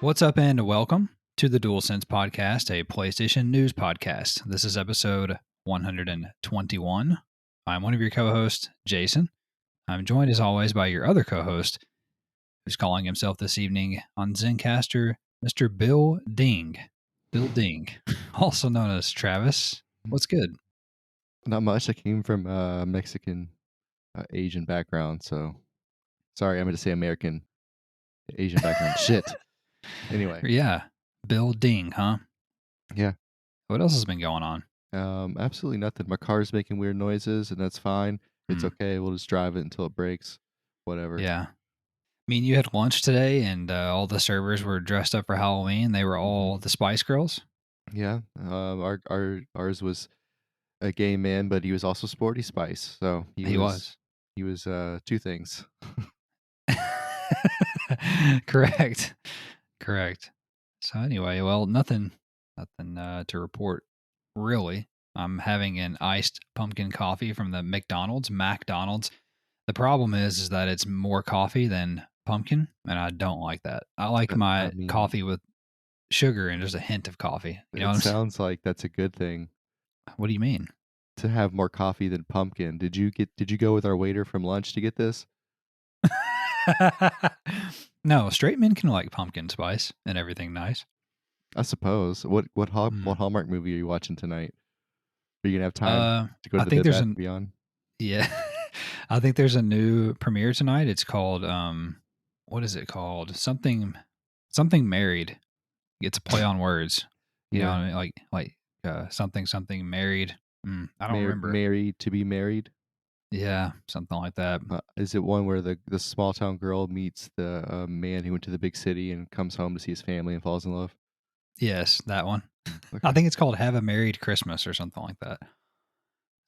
What's up, and welcome to the DualSense Podcast, a PlayStation news podcast. This is episode 121. I'm one of your co-hosts, Jason. I'm joined, as always, by your other co-host, who's calling himself this evening on Zencaster, Mr. Bill Ding. Bill Ding, also known as Travis. What's good? Not much. I came from Mexican, Asian background, so sorry. I'm going to say American, Asian background. Shit. Anyway, Yeah, Bill Ding, huh? yeah. What else has been going on? Absolutely nothing. My car's making weird noises, and that's fine. It's Hmm. okay. We'll just drive it until it breaks. Whatever. Yeah. I mean, you had lunch today, and all the servers were dressed up for Halloween. They were hmm all the Spice Girls. Yeah. Ours was a gay man, but he was also Sporty Spice. So He was. he was two things. Correct. Correct. So anyway, well, nothing to report really. I'm having an iced pumpkin coffee from the McDonald's. The problem is that it's more coffee than pumpkin, and I don't like that. I like I my mean, coffee with sugar and just a hint of coffee. You know it what I'm saying? sounds like that's a good thing What do you mean? to have more coffee than pumpkin. Did you go with our waiter from lunch to get this? No, straight men can like pumpkin spice and everything nice. I suppose. Mm. What Hallmark movie are you watching tonight? Are you gonna have time Uh, to go I to the think Bed there's Bath& an and Beyond? Yeah. I think there's a new premiere tonight. It's called what is it called? Something married. It's a play on words. You know what Yeah, I mean? Like something married. I don't remember. Married to be Married. Yeah, something like that. Is it one where the small town girl meets the man who went to the big city and comes home to see his family and falls in love? Yes, that one. I Okay. think it's called Have a Married Christmas or something like that.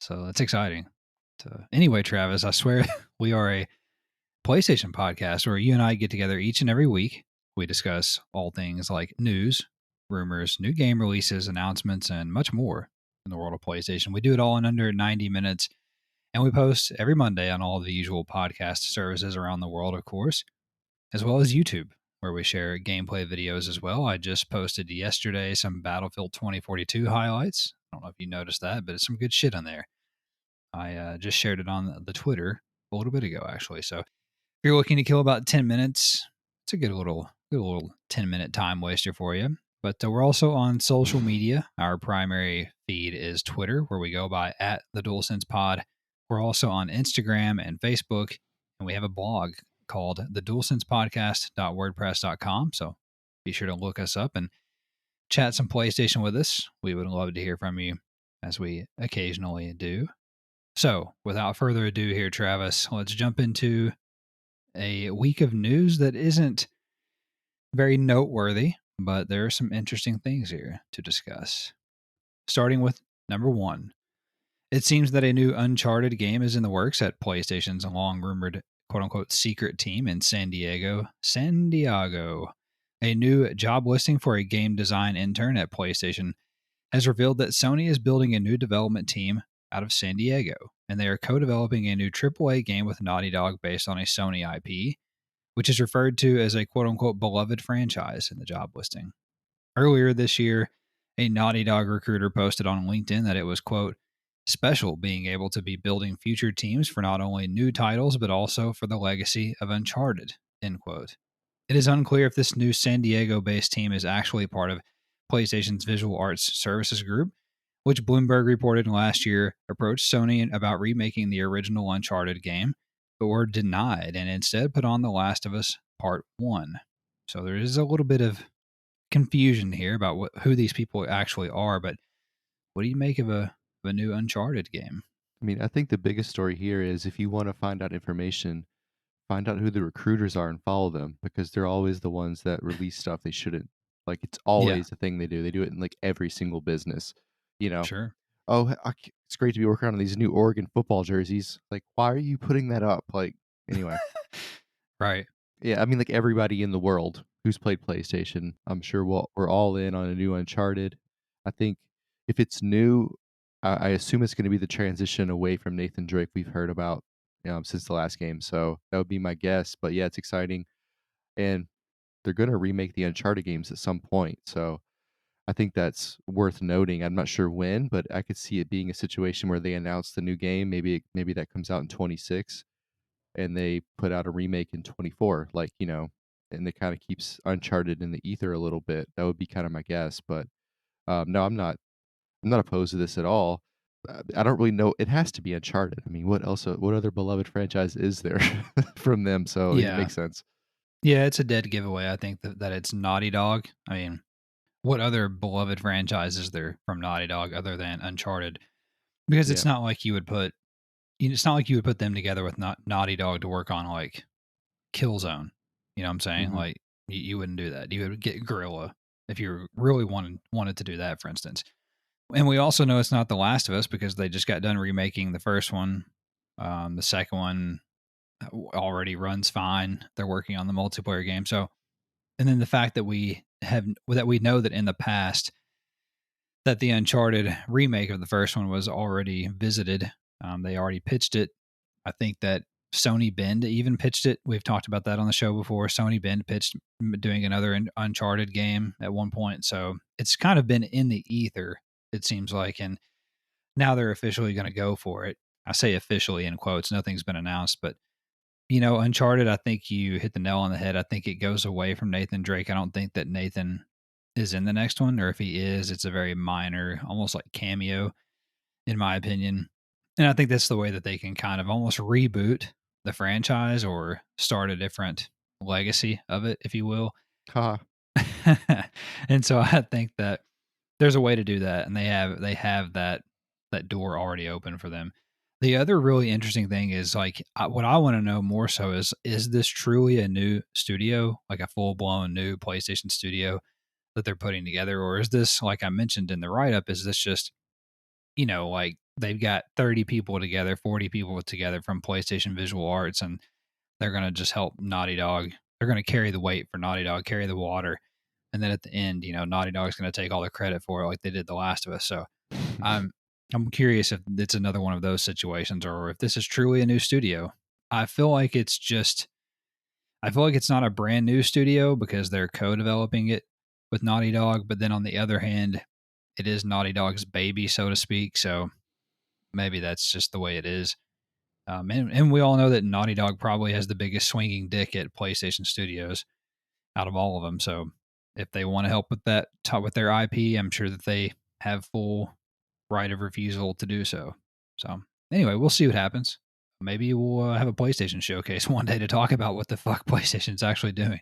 So that's exciting. Anyway, Travis, I swear we are a PlayStation podcast where you and I get together each and every week. We discuss all things like news, rumors, new game releases, announcements, and much more in the world of PlayStation. We do it all in under 90 minutes, and we post every Monday on all of the usual podcast services around the world, of course, as well as YouTube, where we share gameplay videos as well. I just posted yesterday some Battlefield 2042 highlights. I don't know if you noticed that, but it's some good shit on there. I just shared it on the Twitter a little bit ago, actually. So if you're looking to kill about 10 minutes, it's a good little 10-minute time waster for you. But we're also on social media. Our primary feed is Twitter, where we go by at the DualSense Pod. We're also on Instagram and Facebook, and we have a blog called the DualSensePodcast.wordpress.com. So be sure to look us up and chat some PlayStation with us. We would love to hear from you, as we occasionally do. So, without further ado, here, Travis, let's jump into a week of news that isn't very noteworthy, but there are some interesting things here to discuss. Starting with number one, it seems that a new Uncharted game is in the works at PlayStation's long rumored quote unquote secret team in San Diego. San Diego. A new job listing for a game design intern at PlayStation has revealed that Sony is building a new development team out of San Diego, and they are co developing a new AAA game with Naughty Dog based on a Sony IP, which is referred to as a quote unquote beloved franchise in the job listing. Earlier this year, a Naughty Dog recruiter posted on LinkedIn that it was, quote, special being able to be building future teams for not only new titles, but also for the legacy of Uncharted, end quote. It is unclear if this new San Diego based team is actually part of PlayStation's Visual Arts Services Group, which Bloomberg reported last year approached Sony about remaking the original Uncharted game, but were denied and instead put on The Last of Us Part 1. So there is a little bit of confusion here about who these people actually are, but what do you make of a new Uncharted game? I mean, I think the biggest story here is if you want to find out information, find out who the recruiters are and follow them because they're always the ones that release stuff they shouldn't. Like it's Yeah, always a thing they do. They do it in like every single business. You know, sure. oh, it's great to be working on these new Oregon football jerseys. Like, why are you putting that up? Like, anyway. Right. Yeah, I mean, like everybody in the world who's played PlayStation, I'm sure we're all in on a new Uncharted. I think if it's new, I assume it's going to be the transition away from Nathan Drake we've heard about since the last game. So that would be my guess. But yeah, it's exciting. And they're gonna remake the Uncharted games at some point, so I think that's worth noting. I'm not sure when, but I could see it being a situation where they announce the new game, maybe that comes out in '26, and they put out a remake in '24, like, and it kinda keeps Uncharted in the ether a little bit. That would be kinda my guess, but, no, I'm not opposed to this at all. I don't really know, it has to be Uncharted. I mean, what other beloved franchise is there from them? So it Yeah. makes sense. Yeah, it's a dead giveaway. I think that it's Naughty Dog. I mean, what other beloved franchise is there from Naughty Dog other than Uncharted? Because Yeah. it's not like you would put them together with Naughty Dog to work on like Killzone. You know what I'm saying? Mhm. Like you wouldn't do that. You would get Gorilla if you really wanted to do that, for instance. And we also know it's not The Last of Us because they just got done remaking the first one. The second one already runs fine. They're working on the multiplayer game. So, and then the fact that we know that in the past that the Uncharted remake of the first one was already visited. They already pitched it. I think that Sony Bend even pitched it. We've talked about that on the show before. Sony Bend pitched doing another Uncharted game at one point. So it's kind of been in the ether, it seems like. And now they're officially going to go for it. I say officially in quotes, nothing's been announced, but Uncharted, I think you hit the nail on the head. I think it goes away from Nathan Drake. I don't think that Nathan is in the next one, or if he is, it's a very minor, almost like cameo, in my opinion. And I think that's the way that they can kind of almost reboot the franchise or start a different legacy of it, if you will. Haha. And so I think that there's a way to do that, and they have that door already open for them. The other really interesting thing is like what I want to know more so is this truly a new studio, like a full blown new PlayStation studio that they're putting together, or is this like I mentioned in the write up? Is this just like they've got 30 people together, 40 people together from PlayStation Visual Arts, and they're gonna just help Naughty Dog. They're gonna carry the weight for Naughty Dog, carry the water, and then at the end, Naughty Dog's gonna take all the credit for it, like they did The Last of Us. So I'm I'm curious if it's another one of those situations, or if this is truly a new studio. I feel like it's just I feel like it's not a brand new studio because they're co-developing it with Naughty Dog, but then on the other hand, it is Naughty Dog's baby, so to speak. So maybe that's just the way it is. And we all know that Naughty Dog probably has the biggest swinging dick at PlayStation Studios out of all of them. So if they want to help with that, talk with their IP, I'm sure that they have full right of refusal to do so. So anyway, we'll see what happens. Maybe we'll have a PlayStation showcase one day to talk about what the fuck PlayStation's actually doing.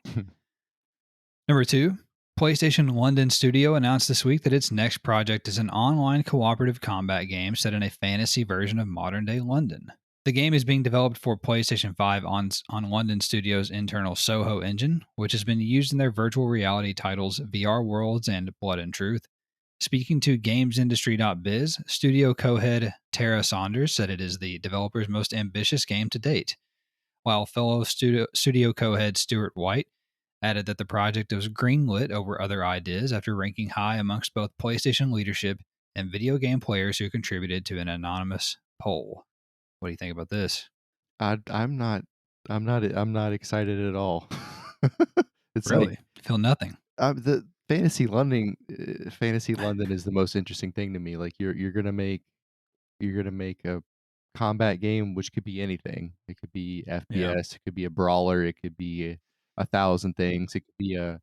Number two, PlayStation London Studio announced this week that its next project is an online cooperative combat game set in a fantasy version of modern day London. The game is being developed for PlayStation 5 on London Studio's internal Soho engine, which has been used in their virtual reality titles VR Worlds and Blood and Truth. Speaking to GamesIndustry.biz, studio co-head Tara Saunders said it is the developer's most ambitious game to date, while fellow studio co-head Stuart White added that the project was greenlit over other ideas after ranking high amongst both PlayStation leadership and video game players who contributed to an anonymous poll. What do you think about this? I'm not excited at all. It's like, Really? Feel nothing. the Fantasy London is the most interesting thing to me. Like, you're gonna make a combat game, which could be anything. It could be Yeah. FPS, it could be a brawler, it could be a thousand things, it could be a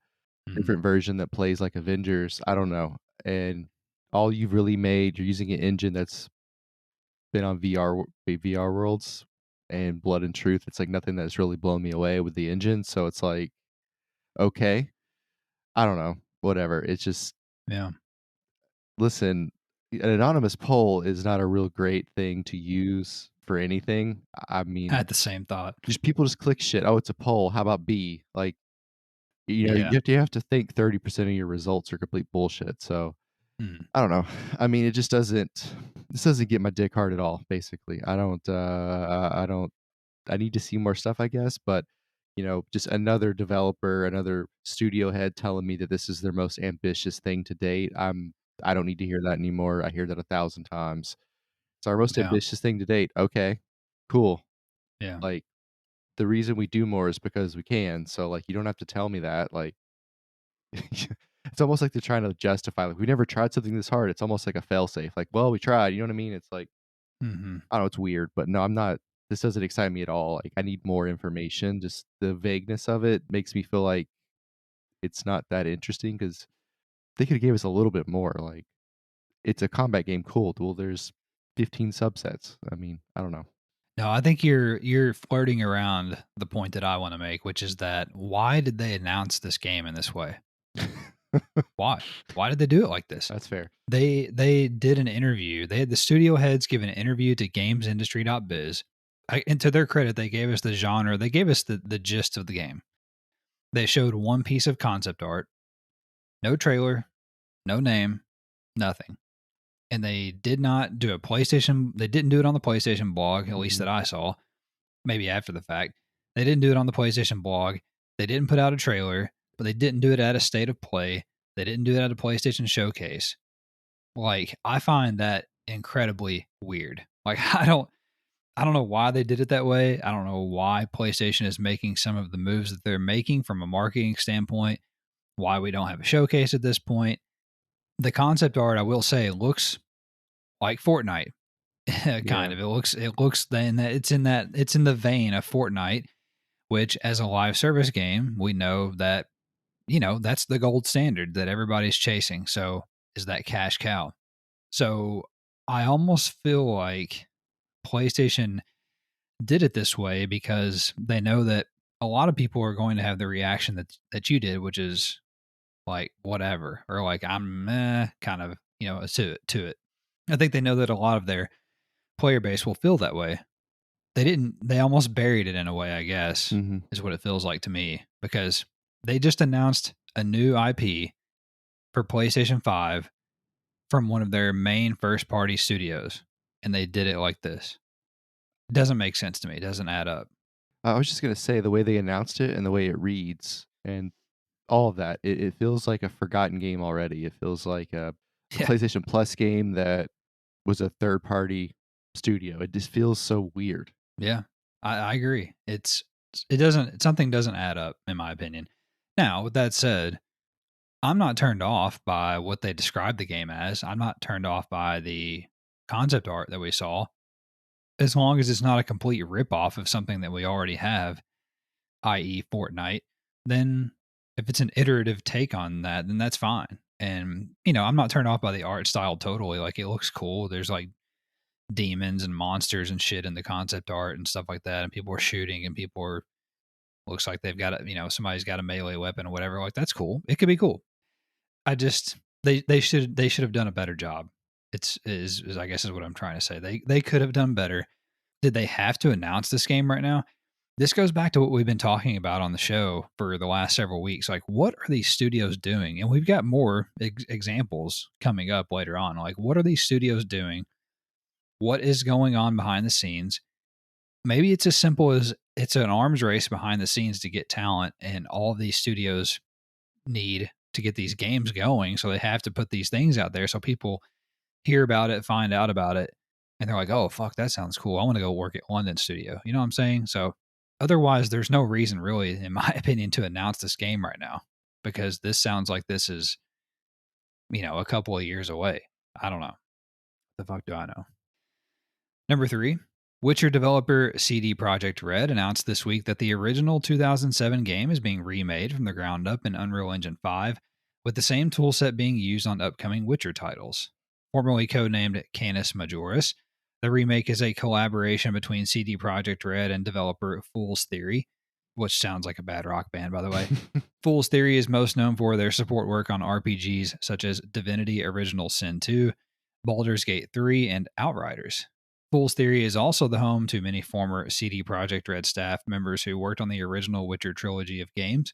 Mhm. different version that plays like Avengers, I don't know, and all you've really made, you're using an engine that's been on VR Worlds and Blood and Truth. It's like nothing that's really blown me away with the engine, so it's like, okay, I don't know, whatever. It's just, Yeah. listen, an anonymous poll is not a real great thing to use for anything. I I mean, had the same thought. just people just click shit. Oh, it's a poll. How about B? Like, Yeah. you have to think 30% of your results are complete bullshit. So Mm. I don't know. I mean, this doesn't get my dick hard at all, basically. I don't I need to see more stuff, I guess, but just another developer, another studio head telling me that this is their most ambitious thing to date. I don't need to hear that anymore. I hear that 1,000 times. It's our most Yeah. ambitious thing to date. Okay, cool. Yeah. Like, the reason we do more is because we can. So like, you don't have to tell me that. Like, it's almost like they're trying to justify. Like, we never tried something this hard. It's almost like a failsafe. Like, well, we tried. You know what I mean? It's like, Hmm. I don't know. It's weird, but no, I'm not. This doesn't excite me at all. Like, I need more information. Just the vagueness of it makes me feel like it's not that interesting because they could have gave us a little bit more. Like, it's a combat game. Cool. Well, there's 15 subsets. I mean, I don't know. No, I think you're flirting around the point that I want to make, which is that why did they announce this game in this way? Why? Why did they do it like this? That's fair. They did an interview. They had the studio heads give an interview to gamesindustry.biz. And to their credit, they gave us the genre. They gave us the gist of the game. They showed one piece of concept art, no trailer, no name, nothing. And they did not do a PlayStation. They didn't do it on the PlayStation blog, at least Mhm. that I saw. Maybe after the fact. They didn't do it on the PlayStation blog. They didn't put out a trailer, but they didn't do it at a state of play. They didn't do it at a PlayStation showcase. Like, I find that incredibly weird. Like, I don't know why they did it that way. I don't know why PlayStation is making some of the moves that they're making from a marketing standpoint. Why we don't have a showcase at this point. The concept art, I will say, looks like Fortnite. Kind Yeah. of. It looks then that it's in the vein of Fortnite, which as a live service game, we know that, that's the gold standard that everybody's chasing. So is that cash cow. So I almost feel like PlayStation did it this way because they know that a lot of people are going to have the reaction that you did, which is like whatever, or like I'm kind of, to it. I think they know that a lot of their player base will feel that way. They almost buried it in a way, I guess, Mhm. is what it feels like to me, because they just announced a new IP for PlayStation 5 from one of their main first party studios, and they did it like this. It doesn't make sense to me. It doesn't add up. I was just gonna say the way they announced it and the way it reads and all of that, it feels like a forgotten game already. It feels like a Yeah. PlayStation Plus game that was a third party studio. It just feels so weird. Yeah. I agree. Something doesn't add up in my opinion. Now, with that said, I'm not turned off by what they described the game as. I'm not turned off by the concept art that we saw, as long as it's not a complete ripoff of something that we already have, i.e., Fortnite. Then, if it's an iterative take on that, then that's fine. And I'm not turned off by the art style totally. Like, it looks cool. There's like demons and monsters and shit in the concept art and stuff like that, and people are shooting, and people are looks like they've got somebody's got a melee weapon or whatever. Like, that's cool. It could be cool. I just they should have done a better job. Is I guess is what I'm trying to say. They could have done better. Did they have to announce this game right now? This goes back to what we've been talking about on the show for the last several weeks. Like, what are these studios doing? And we've got more examples coming up later on. Like, what are these studios doing? What is going on behind the scenes? Maybe it's as simple as it's an arms race behind the scenes to get talent, and all of these studios need to get these games going. So they have to put these things out there so people hear about it, find out about it, and they're like, oh, fuck, that sounds cool. I want to go work at London Studio. You know what I'm saying? So otherwise, there's no reason, really, in my opinion, to announce this game right now, because this sounds like this is, a couple of years away. I don't know. The fuck do I know? Number three, Witcher developer CD Projekt Red announced this week that the original 2007 game is being remade from the ground up in Unreal Engine 5, with the same toolset being used on upcoming Witcher titles. Formerly codenamed Canis Majoris, the remake is a collaboration between CD Projekt Red and developer Fool's Theory, which sounds like a bad rock band, by the way. Fool's Theory is most known for their support work on RPGs such as Divinity Original Sin 2, Baldur's Gate 3, and Outriders. Fool's Theory is also the home to many former CD Projekt Red staff members who worked on the original Witcher trilogy of games.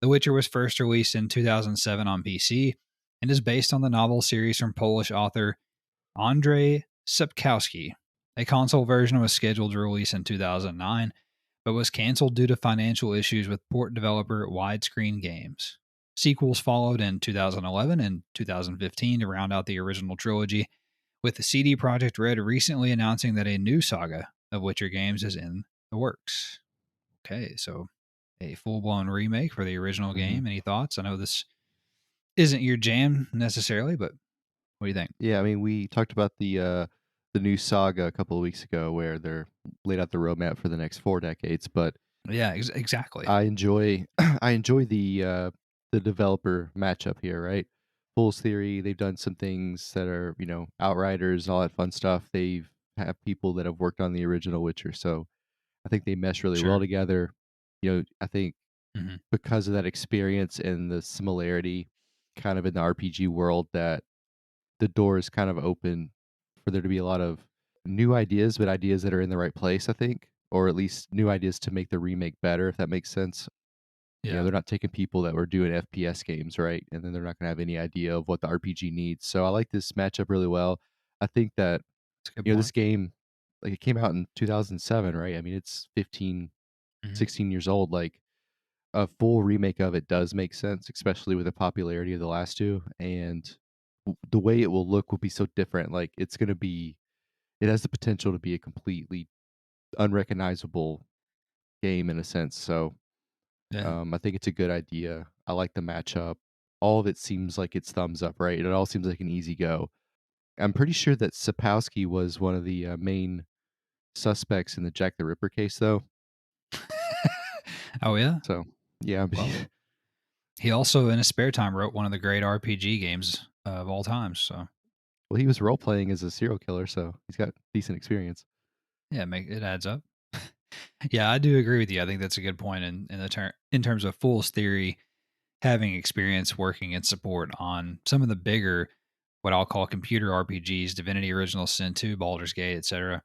The Witcher was first released in 2007 on PC and is based on the novel series from Polish author Andrzej Sapkowski. A console version was scheduled to release in 2009, but was canceled due to financial issues with port developer Widescreen Games. Sequels followed in 2011 and 2015 to round out the original trilogy, with the CD Projekt Red recently announcing that a new saga of Witcher games is in the works. Okay, so a full blown remake for the original Hmm. game. Any thoughts? I know this isn't your jam necessarily, but what do you think? Yeah, I mean, we talked about the new saga a couple of weeks ago where they're laid out the roadmap for the next 4 decades, but Yeah, exactly. I enjoy I enjoy the developer matchup here, right? Fool's Theory, they've done some things that are, Outriders and all that fun stuff. They've have people that have worked on the original Witcher, so I think they mesh really well Sure. together. I think Hmm. because of that experience and the similarity kind of in the RPG world that the door is kind of open for there to be a lot of new ideas, but ideas that are in the right place, I think, or at least new ideas to make the remake better, if that makes sense. Yeah, They're not taking people that were doing FPS games, right? And then they're not going to have any idea of what the RPG needs. So I like this matchup really well. I think that, that's a good point. this game, like it came out in 2007, right? I mean, it's 15, Hmm. 16 years old. Like a full remake of it does make sense, especially with the popularity of the last two. And the way it will look will be so different. Like it has the potential to be a completely unrecognizable game in a sense. So Yeah. I think it's a good idea. I like the matchup. All of it seems like it's thumbs up, right? It all seems like an easy go. I'm pretty sure that Sapowski was one of the main suspects in the Jack the Ripper case, though. Oh yeah. So yeah, Well, he also in his spare time wrote one of the great RPG games of all times. So well, he was role playing as a serial killer, so he's got decent experience. yeah, make it adds up. Yeah, I do agree with you. I think that's a good point in the in terms of Fool's Theory having experience working in support on some of the bigger, what I'll call computer RPGs, Divinity Original Sin 2, Baldur's Gate, etc.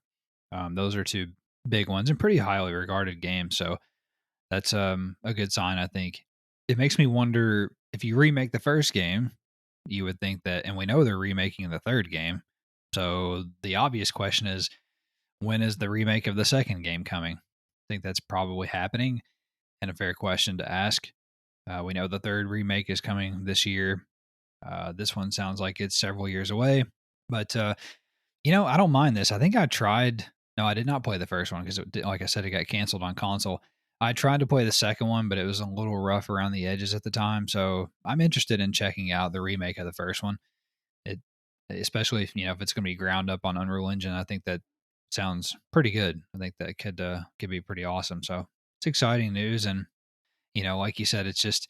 Those are two big ones and pretty highly regarded games. So that's a good sign, I think. It makes me wonder if you remake the first game, you would think that, and we know they're remaking the third game. So the obvious question is, when is the remake of the second game coming? I think that's probably happening and a fair question to ask. We know the third remake is coming this year. This one sounds like it's several years away, but I don't mind this. I think I tried. No, I did not play the first one because, like I said, it got canceled on console. I tried to play the second one, but it was a little rough around the edges at the time. So I'm interested in checking out the remake of the first one. It, especially if it's going to be ground up on Unreal Engine. I think that sounds pretty good. I think that could be pretty awesome. So it's exciting news, and like you said, it's just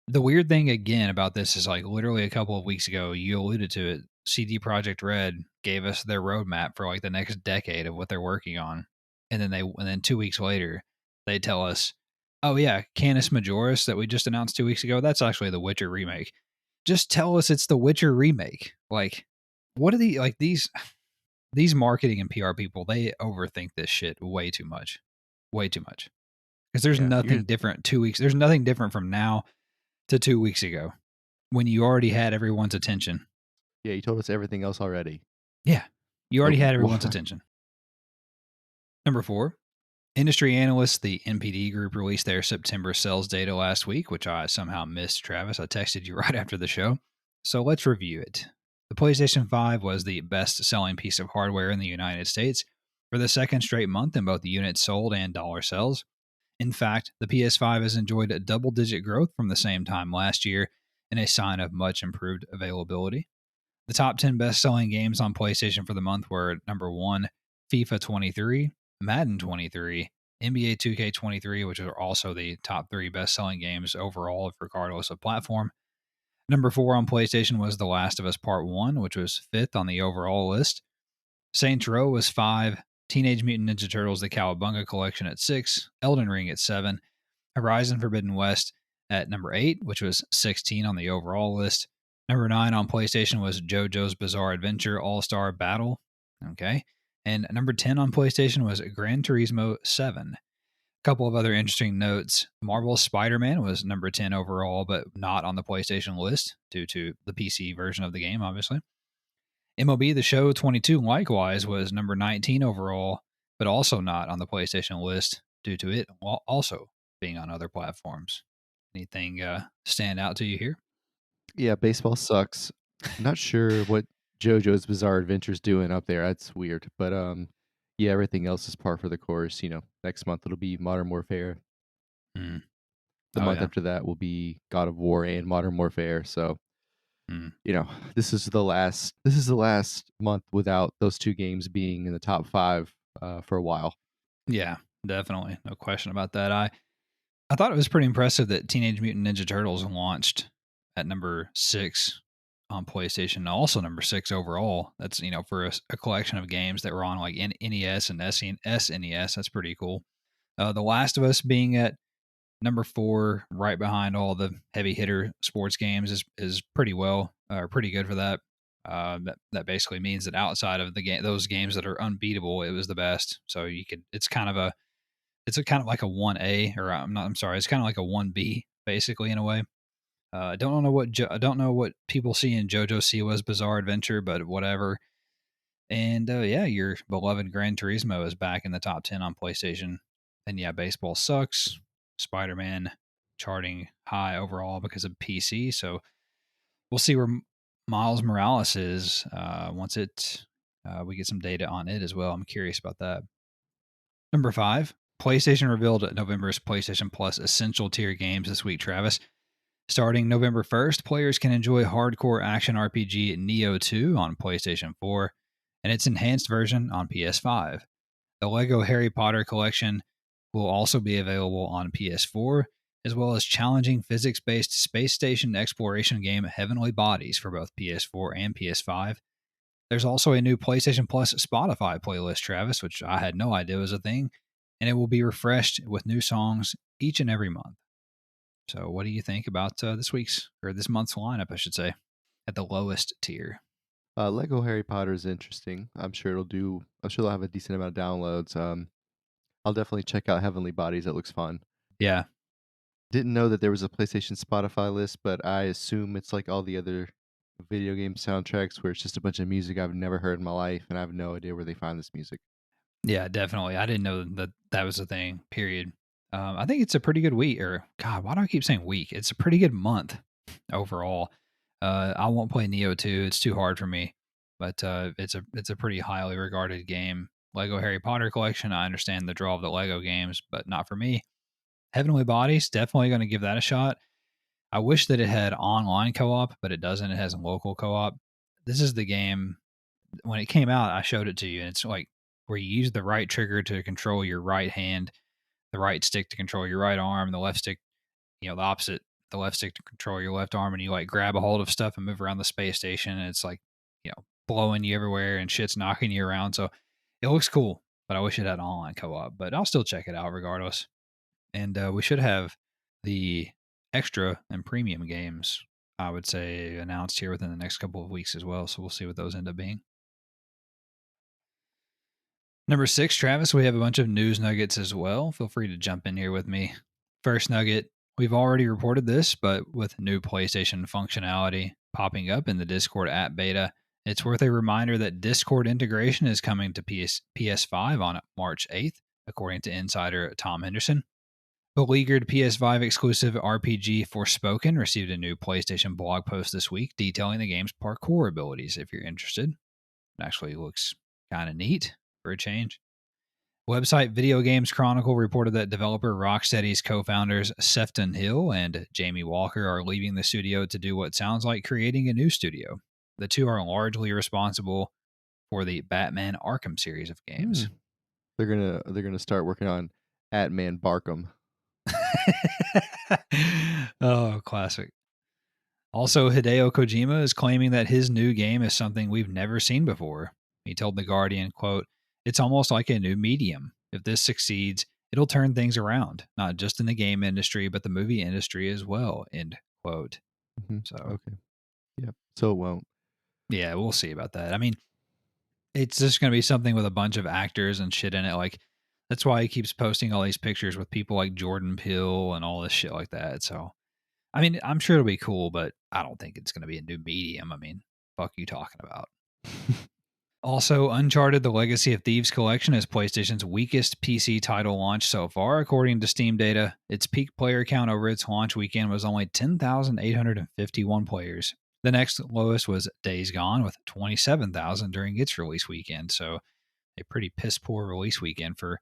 the weird thing again about this is like literally a couple of weeks ago, you alluded to it. CD Projekt Red gave us their roadmap for like the next decade of what they're working on, and then 2 weeks later, they tell us, "Oh yeah, Canis Majoris that we just announced 2 weeks ago. That's actually the Witcher remake. Just tell us it's the Witcher remake. Like, what are these marketing and PR people? They overthink this shit way too much. Because there's Yeah, you're nothing different 2 weeks. There's nothing different from now to 2 weeks ago when you already had everyone's attention. yeah, you told us everything else already. Yeah, you So already had everyone's why? attention. Number four, industry analysts, the NPD Group released their September sales data last week, which I somehow missed, Travis. I texted you right after the show. So let's review it. The PlayStation 5 was the best selling piece of hardware in the United States for the second straight month in both the units sold and dollar sales. In fact, the PS5 has enjoyed a double digit growth from the same time last year in a sign of much improved availability. The top 10 best selling games on PlayStation for the month were number one, FIFA 23, Madden 23, NBA 2K23, which are also the top three best selling games overall, regardless of platform. Number four on PlayStation was The Last of Us Part 1, which was fifth on the overall list. Saints Row was five, Teenage Mutant Ninja Turtles The Cowabunga Collection at six, Elden Ring at seven, Horizon Forbidden West at number 8, which was 16 on the overall list. Number 9 on PlayStation was JoJo's Bizarre Adventure All Star Battle. Okay. And number 10 on PlayStation was Gran Turismo 7. A couple of other interesting notes. Marvel's Spider Man was number 10 overall, but not on the PlayStation list due to the PC version of the game, obviously. MLB The Show 22 likewise was number 19 overall, but also not on the PlayStation list due to it also being on other platforms. Anything stand out to you here? Yeah, baseball sucks. Not sure what JoJo's Bizarre Adventure's doing up there. That's weird. But yeah, everything else is par for the course. Next month it'll be Modern Warfare. Mm. The Oh month yeah. after that will be God of War and Modern Warfare. So, Mm. this is the last month without those two games being in the top 5 for a while. Yeah, definitely. No question about that. I thought it was pretty impressive that Teenage Mutant Ninja Turtles launched at number 6 on PlayStation, also number 6 overall. That's, for a collection of games that were on like NES and SNES. That's pretty cool. The Last of Us being at number 4, right behind all the heavy hitter sports games, is pretty good for that. That basically means that outside of the game, those games that are unbeatable, it was the best. So it's kind of like a 1A, or I'm sorry, it's kind of like a 1B basically in a way. I don't know what people see in JoJo Siwa's Bizarre Adventure, but whatever. And yeah, your beloved Gran Turismo is back in the top 10 on PlayStation. And yeah, baseball sucks. Spider Man charting high overall because of PC. So we'll see where Miles Morales is once we get some data on it as well. I'm curious about that. Number 5, PlayStation revealed November's PlayStation Plus Essential Tier games this week, Travis. Starting November 1st, players can enjoy hardcore action RPG Neo 2 on PlayStation 4 and its enhanced version on PS5. The Lego Harry Potter collection will also be available on PS4, as well as challenging physics based space station exploration game Heavenly Bodies for both PS4 and PS5. There's also a new PlayStation Plus Spotify playlist, Travis, which I had no idea was a thing, and it will be refreshed with new songs each and every month. So, what do you think about this month's lineup, I should say, at the lowest tier? Lego Harry Potter is interesting. I'm sure they'll have a decent amount of downloads. I'll definitely check out Heavenly Bodies. That looks fun. Yeah, Didn't know that there was a PlayStation Spotify list, but I assume it's like all the other video game soundtracks where it's just a bunch of music I've never heard in my life, and I have no idea where they find this music. yeah, definitely. I didn't know that was a thing. Period. I think it's a pretty good week. Or God, why do I keep saying week? It's a pretty good month overall. I won't play Neo 2. It's too hard for me. But it's a pretty highly regarded game. Lego Harry Potter collection. I understand the draw of the Lego games, but not for me. Heavenly Bodies, definitely going to give that a shot. I wish that it had online co-op, but it doesn't. It has local co-op. This is the game. When it came out, I showed it to you, and it's like where you use the right trigger to control your right hand, the right stick to control your right arm, the left stick, the opposite, the left stick to control your left arm, and you like grab a hold of stuff and move around the space station, and it's like, blowing you everywhere and shit's knocking you around. So it looks cool, but I wish it had online co-op, but I'll still check it out regardless. And we should have the extra and premium games, I would say, announced here within the next couple of weeks as well. So we'll see what those end up being. Number 6, Travis, we have a bunch of news nuggets as well. Feel free to jump in here with me. First nugget, we've already reported this, but with new PlayStation functionality popping up in the Discord app beta, it's worth a reminder that Discord integration is coming to PS5 on March 8th, according to insider Tom Henderson. Beleaguered PS5 exclusive RPG Forspoken received a new PlayStation blog post this week detailing the game's parkour abilities if you're interested. It actually looks kind of neat for a change. Website Video Games Chronicle reported that developer Rocksteady's co-founders Sefton Hill and Jamie Walker are leaving the studio to do what sounds like creating a new studio. The two are largely responsible for the Batman Arkham series of Hmm. games. They're gonna start working on Atman Barkham. Oh, classic. Also, Hideo Kojima is claiming that his new game is something we've never seen before. He told The Guardian, quote, "It's almost like a new medium. If this succeeds, it'll turn things around, not just in the game industry, but the movie industry as well," end quote. So, Okay. Yeah. So it won't. yeah, we'll see about that. I mean, it's just going to be something with a bunch of actors and shit in it. Like, that's why he keeps posting all these pictures with people like Jordan Peele and all this shit like that. So, I mean, I'm sure it'll be cool, but I don't think it's going to be a new medium. I mean, fuck you talking about? Also, Uncharted The Legacy of Thieves collection is PlayStation's weakest PC title launch so far, according to Steam data. Its peak player count over its launch weekend was only 10,851 players. The next lowest was Days Gone with 27,000 during its release weekend. So, a pretty piss poor release weekend for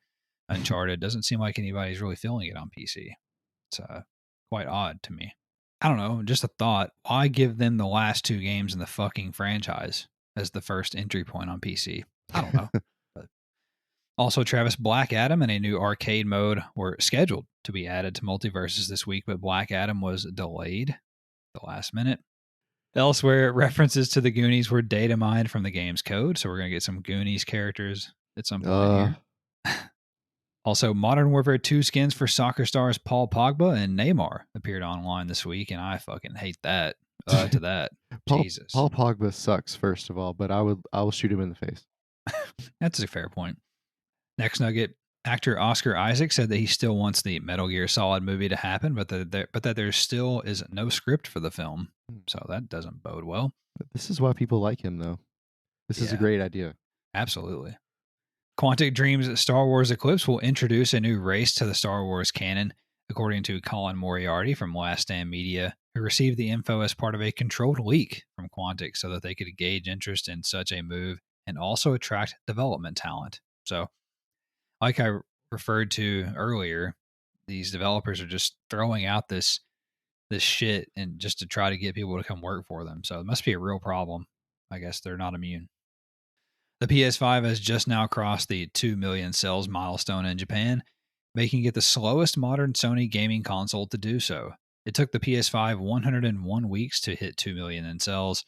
Uncharted. Doesn't seem like anybody's really feeling it on PC. It's quite odd to me. I don't know. Just a thought. Why give them the last two games in the fucking franchise as the first entry point on PC? I don't know. But also, Travis, Black Adam and a new arcade mode were scheduled to be added to Multiverses this week, but Black Adam was delayed the last minute. Elsewhere, references to the Goonies were data mined from the game's code, so we're going to get some Goonies characters at some point here. Also, Modern Warfare 2 skins for soccer stars Paul Pogba and Neymar appeared online this week, and I fucking hate that. To that. Jesus. Paul Pogba sucks, first of all, but I will shoot him in the face. That's a fair point. Next nugget. Actor Oscar Isaac said that he still wants the Metal Gear Solid movie to happen, but that there still is no script for the film. So that doesn't bode well. This is why people like him, though. This is a great idea. Absolutely. Quantic Dream's Star Wars Eclipse will introduce a new race to the Star Wars canon, according to Colin Moriarty from Last Stand Media, who received the info as part of a controlled leak from Quantic so that they could gauge interest in such a move and also attract development talent. So, like I referred to earlier, these developers are just throwing out this shit and just to try to get people to come work for them. So it must be a real problem. I guess they're not immune. The PS5 has just now crossed the 2 million sales milestone in Japan, making it the slowest modern Sony gaming console to do so. It took the PS5 101 weeks to hit 2 million in sales,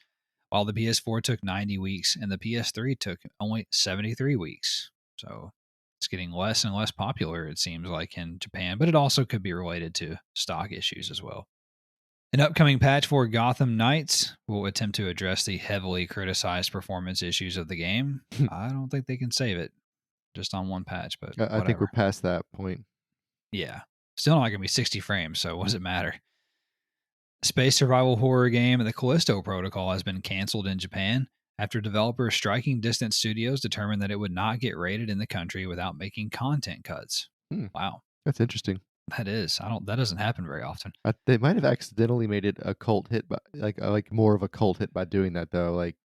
while the PS4 took 90 weeks and the PS3 took only 73 weeks. So it's getting less and less popular, it seems like, in Japan, but it also could be related to stock issues as well. An upcoming patch for Gotham Knights will attempt to address the heavily criticized performance issues of the game. I don't think they can save it just on one patch, but I think we're past that point. Yeah. Still not going to be 60 frames, so what does it matter? Space survival horror game The Callisto Protocol has been canceled in Japan after developer Striking Distance Studios determined that it would not get rated in the country without making content cuts. Wow. That's interesting. That is. That doesn't happen very often. They might have accidentally made it a cult hit, but like more of a cult hit by doing that, though. Like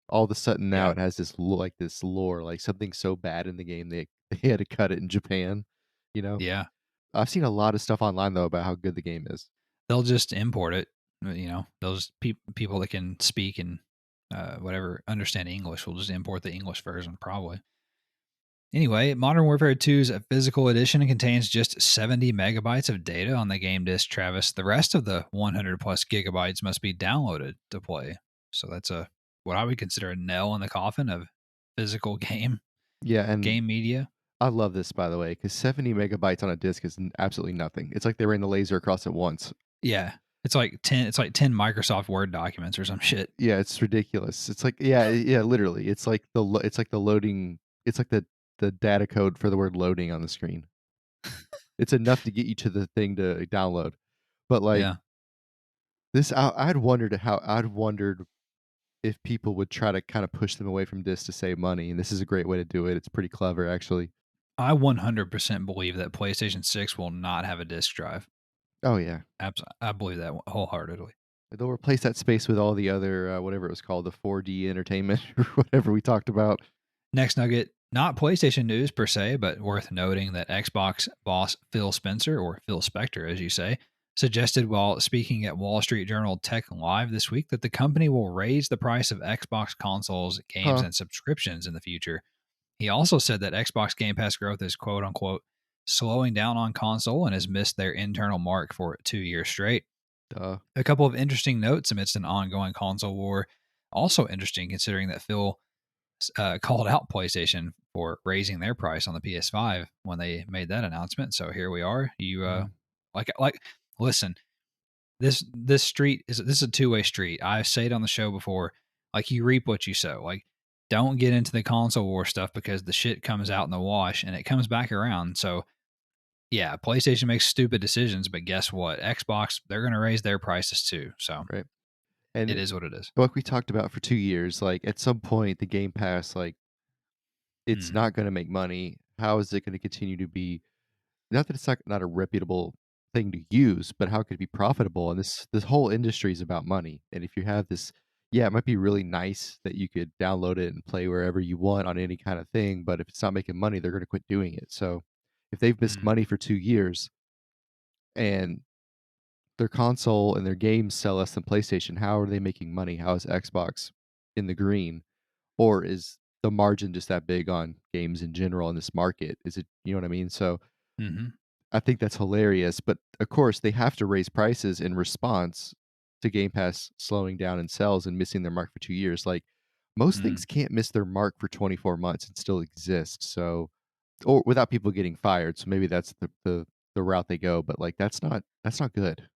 all of a sudden now it has this this lore, like something so bad in the game they had to cut it in Japan. You know? Yeah. I've seen a lot of stuff online though about how good the game is. They'll just import it. You know, those people that can speak and understand English will just import the English version probably. Anyway, Modern Warfare 2's physical edition contains just 70 megabytes of data on the game disc, Travis. The rest of the 100 plus gigabytes must be downloaded to play. So that's what I would consider a nail in the coffin of physical game. Yeah, and game media. I love this, by the way, because 70 megabytes on a disc is absolutely nothing. It's like they ran the laser across it once. Yeah. It's like 10 Microsoft Word documents or some shit. Yeah, it's ridiculous. It's like yeah, literally. It's like the loading, it's like the data code for the word loading on the screen. It's enough to get you to the thing to download. But like this I'd wondered if people would try to kind of push them away from discs to save money, and this is a great way to do it. It's pretty clever actually. I 100% believe that PlayStation 6 will not have a disc drive. Oh yeah. Absolutely. I believe that wholeheartedly. They'll replace that space with all the other whatever it was called, the 4D entertainment or whatever we talked about. Next nugget, not PlayStation news per se, but worth noting that Xbox boss Phil Spencer, or Phil Spector as you say, suggested while speaking at Wall Street Journal Tech Live this week that the company will raise the price of Xbox consoles, games, and subscriptions in the future. He also said that Xbox Game Pass growth is quote unquote slowing down on console and has missed their internal mark for 2 years straight. A couple of interesting notes amidst an ongoing console war. Also interesting considering that Phil called out PlayStation for raising their price on the PS5 when they made that announcement. So here we are. You listen, this is a two-way street. I say it on the show before. Like you reap what you sow. Like don't get into the console war stuff because the shit comes out in the wash and it comes back around. So yeah, PlayStation makes stupid decisions, but guess what? Xbox, they're going to raise their prices too. So right. And it is what it is. Like we talked about for 2 years, like at some point the Game Pass, like it's not going to make money. How is it going to continue to be? Not that it's not a reputable thing to use, but how could it be profitable? And this whole industry is about money. And if you have this, yeah, it might be really nice that you could download it and play wherever you want on any kind of thing. But if it's not making money, they're going to quit doing it. So If they've missed Mm, money for 2 years and their console and their games sell less than PlayStation, how are they making money? How is Xbox in the green? Or is the margin just that big on games in general in this market? Is it, you know what I mean? So mhm, I think that's hilarious, but of course they have to raise prices in response to Game Pass slowing down in sales and missing their mark for 2 years. Like most mm, things can't miss their mark for 24 months and still exist. So or without people getting fired. So maybe that's the route they go, but like that's not good.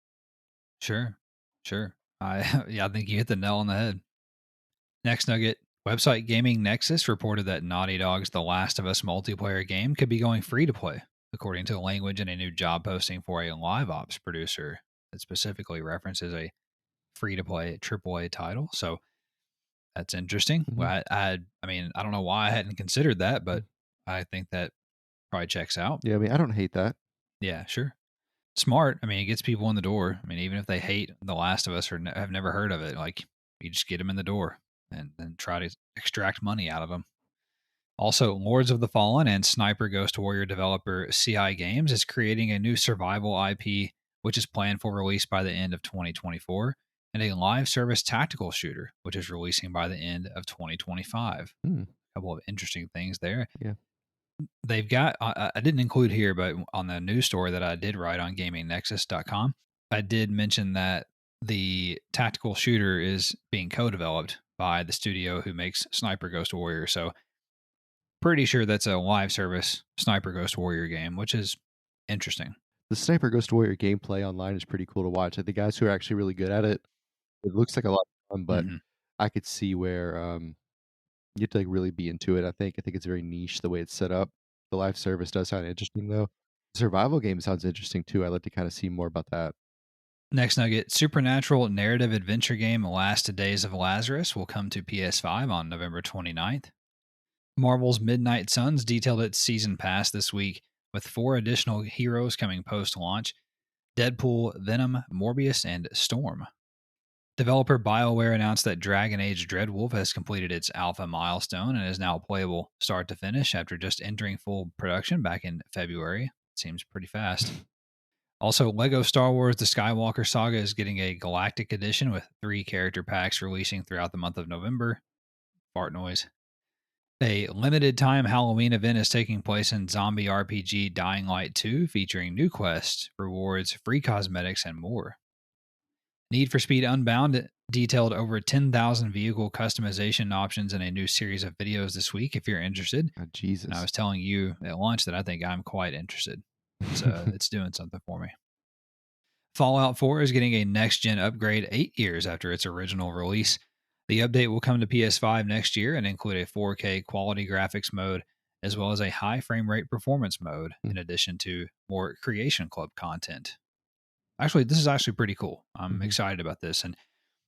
sure, sure. I yeah, I think you hit the nail on the head. Next nugget, website Gaming Nexus reported that Naughty Dog's The Last of Us multiplayer game could be going free to play, according to the language in a new job posting for a live ops producer that specifically references a free to play AAA title. So that's interesting. Mhm. Well, I mean, I don't know why I hadn't considered that, but I think that probably checks out. Yeah, I mean, I don't hate that. Yeah, sure. Smart. I mean, it gets people in the door. I mean, even if they hate The Last of Us or have never heard of it, like you just get them in the door and then try to extract money out of them. Also, Lords of the Fallen and Sniper Ghost Warrior developer CI Games is creating a new survival IP, which is planned for release by the end of 2024, and a live service tactical shooter, which is releasing by the end of 2025. Hmm, A couple of interesting things there. yeah. They've got, I didn't include here, but on the news story that I did write on gamingnexus.com, I did mention that the tactical shooter is being co developed by the studio who makes Sniper Ghost Warrior. So, pretty sure that's a live service Sniper Ghost Warrior game, which is interesting. The Sniper Ghost Warrior gameplay online is pretty cool to watch. Like, the guys who are actually really good at it, it looks like a lot of fun, but Hmm. I could see where, you have to, like, really be into it, I think it's very niche the way it's set up. The live service does sound interesting, though. Survival game sounds interesting too, I'd like to kinda see more about that. Next nugget, supernatural narrative adventure game Last Days of Lazarus will come to PS5 on November 29th. Marvel's Midnight Suns detailed its season pass this week with 4 additional heroes coming post launch: Deadpool, Venom, Morbius, and Storm. Developer BioWare announced that Dragon Age Dreadwolf has completed its alpha milestone and is now playable start to finish after just entering full production back in February. Seems pretty fast. Also, Lego Star Wars The Skywalker Saga is getting a galactic edition with 3 character packs releasing throughout the month of November. Fart noise. A limited time Halloween event is taking place in zombie RPG Dying Light 2, featuring new quests, rewards, free cosmetics, and more. Need for Speed Unbound detailed over 10,000 vehicle customization options in a new series of videos this week if you're interested. Ah, And I Jesus. was telling you at launch that I think I'm quite interested. It's doing something for me. Fallout 4 is getting a next gen upgrade 8 years after its original release. The update will come to PS5 next year and include a 4K quality graphics mode as well as a high frame rate performance mode Mm, in addition to more Creation Club content. Actually, this is actually pretty cool. I'm mhm. excited about this. And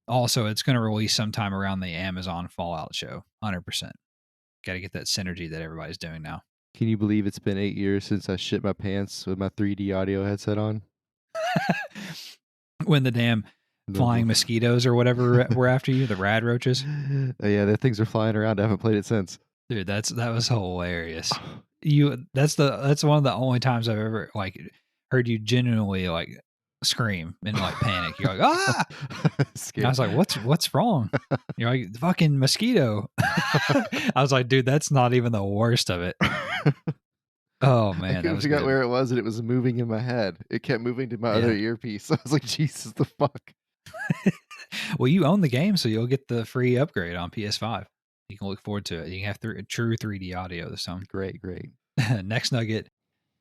also, it's going to release sometime around the Amazon Fallout show. 100%. Got to get that synergy that everybody's doing now. Can you believe it's been 8 years since I shit my pants with my 3D audio headset on? When the damn The flying mosquitoes or whatever were after you, the rad roaches. Yeah, the things are flying around, I haven't played it since. Dude, that was hilarious. That's one of the only times I've ever like heard you genuinely like scream in like panic. You're like, ah! And I Scared. was like, what's wrong? You're like, fucking mosquito. I was like, dude, that's not even the worst of it. Oh I man, that couldn't was figure out good. where it was, and it was moving in my head. It kept moving to my other Yeah. earpiece. I was like, "Jesus, the fuck?" Well, you own the game, so you'll get the free upgrade on PS5. You can look forward to it. You can have true 3D audio this time. Great, great. Next nugget.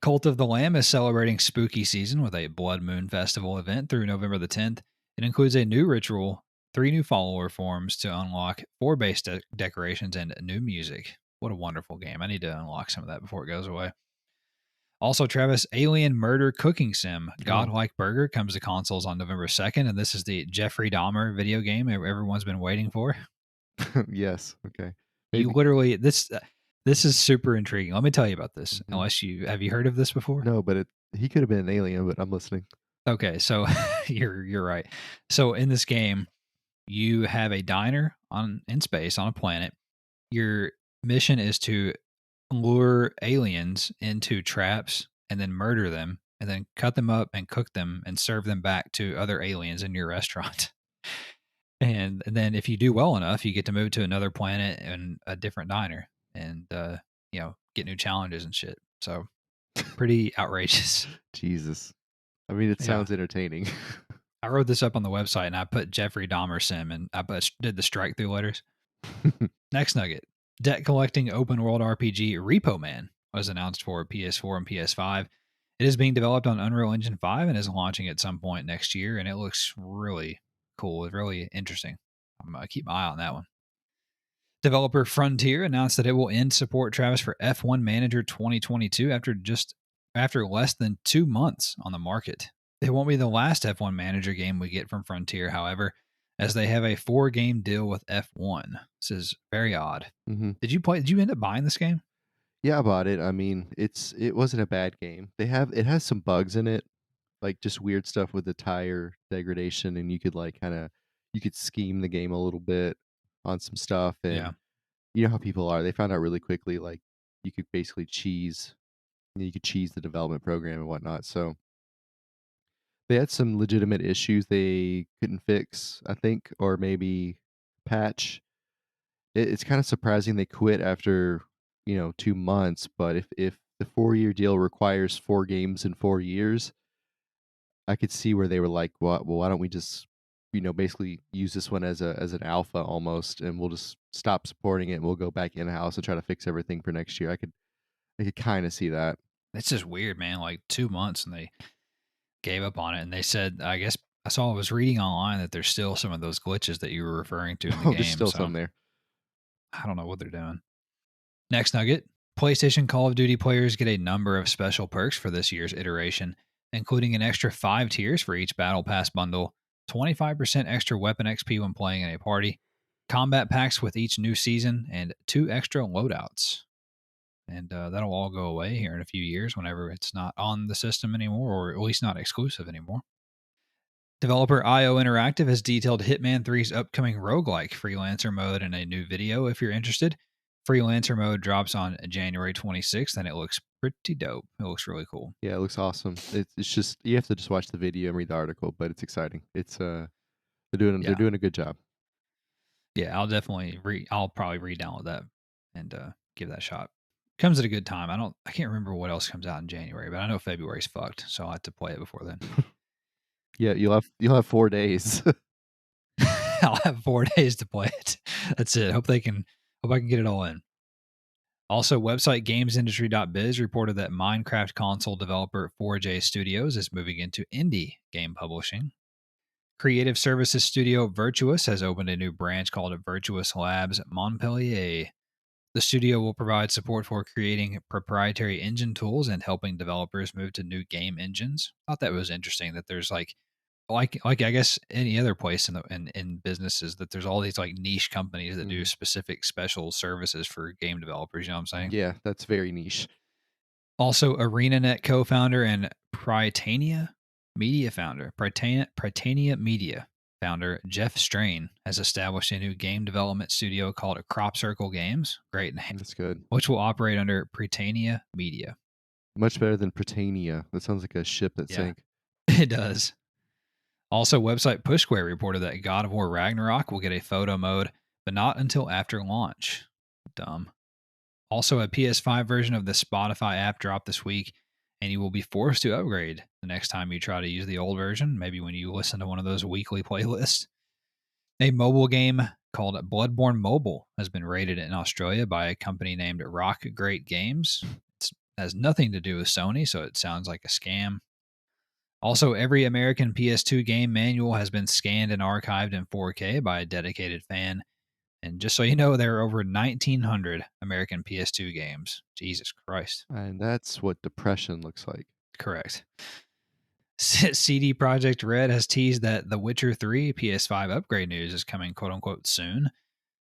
Cult of the Lamb is celebrating spooky season with a Blood Moon Festival event through November the 10th. It includes a new ritual, 3 new follower forms to unlock, 4 base decorations, and new music. What a wonderful game. I need to unlock some of that before it goes away. Also, Travis, Alien Murder Cooking Sim Oh, Godlike Burger comes to consoles on November 2nd, and this is the Jeffrey Dahmer video game everyone's been waiting for. yes, okay. You Maybe literally this is super intriguing. Let me tell you about this. mhm. Unless you have you heard of this before? No, but he could have been an alien, but I'm listening. Okay, so you're right. So in this game, you have a diner on in space on a planet. Your mission is to lure aliens into traps and then murder them and then cut them up and cook them and serve them back to other aliens in your restaurant. And then if you do well enough, you get to move to another planet and a different diner and, get new challenges and shit. So pretty outrageous. Jesus. I mean, it Yeah. sounds entertaining. I wrote this up on the website and I put Jeffrey Dahmer sim and did the strike through letters. Next nugget. Debt collecting open world RPG Repo Man was announced for PS4 and PS5. It is being developed on Unreal Engine 5 and is launching at some point next year, and it looks really cool. It's really interesting. I'm going to keep my eye on that one. Developer Frontier announced that it will end support, Travis, for F1 Manager 2022 after less than 2 months on the market. It won't be the last F1 Manager game we get from Frontier, however, as they have a 4-game deal with F1. This is very odd. hmm Did you end up buying this game? Yeah, I bought it. I mean, it wasn't a bad game. It has some bugs in it, like just weird stuff with the tire degradation, and you could like you could scheme the game a little bit on some stuff, Yeah. and you know how people are. They found out really quickly, like you could basically you could cheese the development program and whatnot. So they had some legitimate issues they couldn't fix, I think, or maybe patch. It's kind of surprising they quit after 2 months. But if the 4-year deal requires 4 games in 4 years, I could see where they were like, well, why don't we just basically use this one as an alpha almost, and we'll just stop supporting it, and we'll go back in house and try to fix everything for next year. I could kind of see that. It's just weird, man. Like 2 months and they gave up on it. And they said, I guess I was reading online that there's still some of those glitches that you were referring to in the Oh, there's game. still So some there. I don't know what they're doing. Next nugget. PlayStation Call of Duty players get a number of special perks for this year's iteration, including an extra 5 tiers for each Battle Pass bundle, 25% extra weapon XP when playing in a party, combat packs with each new season, and 2 extra loadouts. And that'll all go away here in a few years whenever it's not on the system anymore, or at least not exclusive anymore. Developer IO Interactive has detailed Hitman 3's upcoming roguelike freelancer mode in a new video if you're interested. Freelancer mode drops on January 26th, and it looks pretty dope. It looks really cool. Yeah, it looks awesome. It's just you have to just watch the video and read the article, but it's exciting. It's they're Yeah. doing a good job. Yeah, I'll probably re-download that and give that a shot. Comes at a good time. I can't remember what else comes out in January, but I know February's fucked, so I'll have to play it before then. Yeah, you'll have 4 days. I'll have 4 days to play it. That's it. Hope I can get it all in. Also, website gamesindustry.biz reported that Minecraft console developer 4J Studios is moving into indie game publishing. Creative services studio Virtuous has opened a new branch called Virtuous Labs Montpellier. The studio will provide support for creating proprietary engine tools and helping developers move to new game engines. I thought that was interesting that there's like I guess any other place in businesses that there's all these like niche companies that do Mhm. specific special services for game developers. You know what I'm saying? Yeah, that's very niche. Also, ArenaNet co-founder and Prytania Media founder, Prytania Media founder Jeff Strain has established a new game development studio called Crop Circle Games. Great name, That's good. which will operate under Prytania Media. Much better than Britannia. That sounds like a ship that Yeah, sank. it does. Also, website Push Square reported that God of War Ragnarok will get a photo mode, but not until after launch. Dumb. Also, a PS5 version of the Spotify app dropped this week, and you will be forced to upgrade the next time you try to use the old version, maybe when you listen to one of those weekly playlists. A mobile game called Bloodborne Mobile has been rated in Australia by a company named Rock Great Games. It has nothing to do with Sony, so it sounds like a scam. Also, every American PS2 game manual has been scanned and archived in 4K by a dedicated fan. And just so you know, there are over 1,900 American PS2 games. Jesus Christ. And that's what depression looks like. Correct. CD Projekt Red has teased that The Witcher 3 PS5 upgrade news is coming quote unquote soon.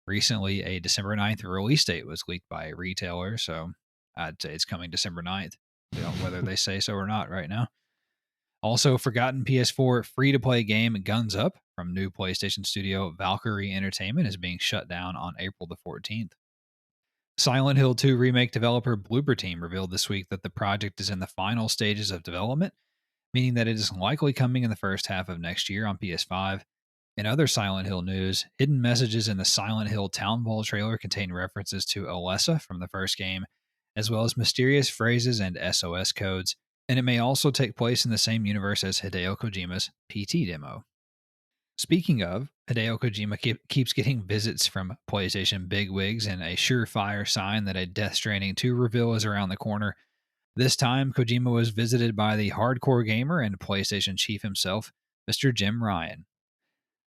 Recently, a December 9th release date was leaked by a retailer, so I'd say it's coming December 9th, whether they say so or not right now. Also, forgotten PS4 free to play game Guns Up from new PlayStation studio Valkyrie Entertainment is being shut down on April the 14th. Silent Hill 2 remake developer Bloober Team revealed this week that the project is in the final stages of development, meaning that it is likely coming in the first half of next year on PS5. In other Silent Hill news, hidden messages in the Silent Hill Town Hall trailer contain references to Alessa from the first game, as well as mysterious phrases and SOS codes, and it may also take place in the same universe as Hideo Kojima's PT demo. Speaking of, Hideo Kojima keeps getting visits from PlayStation bigwigs and a surefire sign that a Death Stranding 2 reveal is around the corner. This time, Kojima was visited by the hardcore gamer and PlayStation chief himself, Mr. Jim Ryan.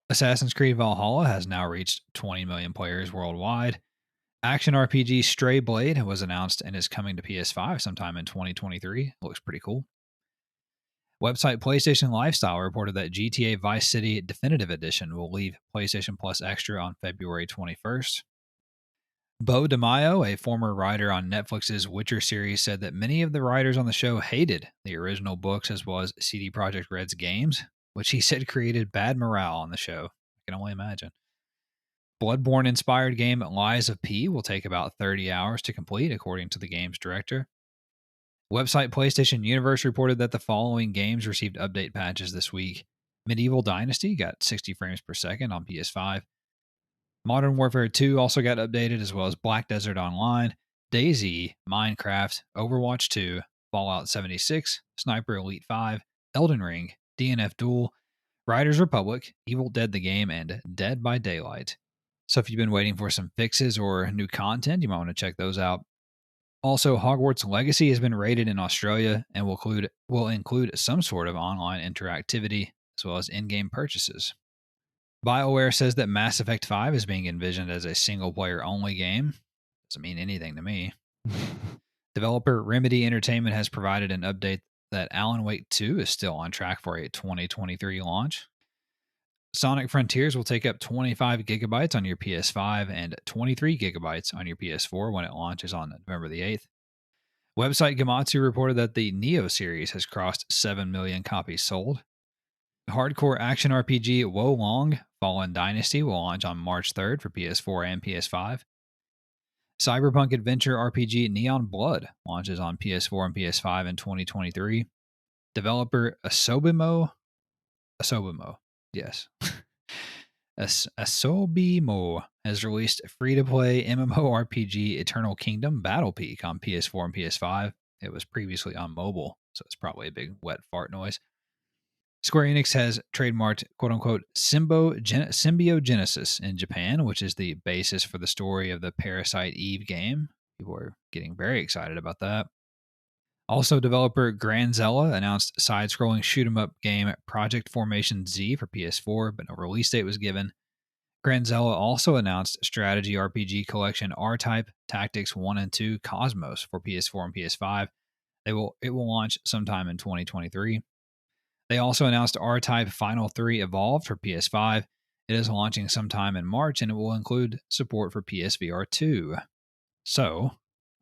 Assassin's Creed Valhalla has now reached 20 million players worldwide. Action RPG Stray Blade was announced and is coming to PS5 sometime in 2023. Looks pretty cool. Website PlayStation Lifestyle reported that GTA Vice City Definitive Edition will leave PlayStation Plus Extra on February 21st. Bo DeMaio, a former writer on Netflix's Witcher series, said that many of the writers on the show hated the original books as well as CD Projekt Red's games, which he said created bad morale on the show. I can only imagine. Bloodborne inspired game Lies of P will take about 30 hours to complete, according to the game's director. Website PlayStation Universe reported that the following games received update patches this week. Medieval Dynasty got 60 frames per second on PS5. Modern Warfare 2 also got updated, as well as Black Desert Online, DayZ, Minecraft, Overwatch 2, Fallout 76, Sniper Elite 5, Elden Ring, DNF Duel, Riders Republic, Evil Dead the Game, and Dead by Daylight. So if you've been waiting for some fixes or new content, you might want to check those out. Also, Hogwarts Legacy has been rated in Australia and will include some sort of online interactivity, as well as in-game purchases. BioWare says that Mass Effect 5 is being envisioned as a single-player only game. Doesn't mean anything to me. Developer Remedy Entertainment has provided an update that Alan Wake 2 is still on track for a 2023 launch. Sonic Frontiers will take up 25 gigabytes on your PS5 and 23 gigabytes on your PS4 when it launches on November the 8th. Website Gematsu reported that the Neo series has crossed 7 million copies sold. Hardcore action RPG Wo Long Fallen Dynasty will launch on March 3rd for PS4 and PS5. Cyberpunk adventure RPG Neon Blood launches on PS4 and PS5 in 2023. Developer Asobimo, yes. Asobimo has released free-to-play MMORPG Eternal Kingdom Battle Peak on PS4 and PS5. It was previously on mobile, so it's probably a big wet fart noise. Square Enix has trademarked quote-unquote symbiogenesis in Japan, which is the basis for the story of the Parasite Eve game. People are getting very excited about that. Also, developer Granzella announced side-scrolling shoot-'em-up game Project Formation Z for PS4, but no release date was given. Granzella also announced strategy RPG collection R-Type Tactics 1 and 2 Cosmos for PS4 and PS5. It will launch sometime in 2023. They also announced R-Type Final 3 Evolved for PS5. It is launching sometime in March, and it will include support for PSVR 2. So,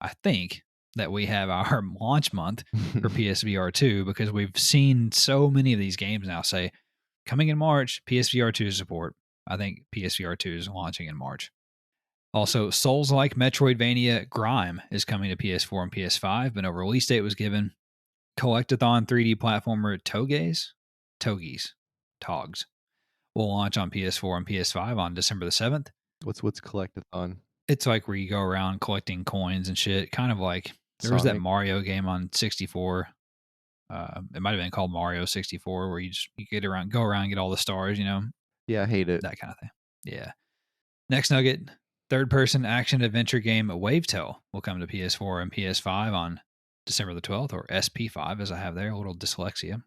I think that we have our launch month for PSVR 2 because we've seen so many of these games now say, coming in March, PSVR 2 support. I think PSVR 2 is launching in March. Also, Souls-like Metroidvania Grime is coming to PS4 and PS5, but no release date was given. Collectathon 3D platformer Togs will launch on PS4 and PS5 on December the 7th. What's Collectathon? It's like where you go around collecting coins and shit. Kind of like there was that Mario game on 64. It might have been called Mario 64, where you go around and get all the stars, you know? Yeah, I hate it. That kind of thing. Yeah. Next nugget, third-person action adventure game Wavetale will come to PS4 and PS5 on December the 12th, or SP5 as I have there, a little dyslexia.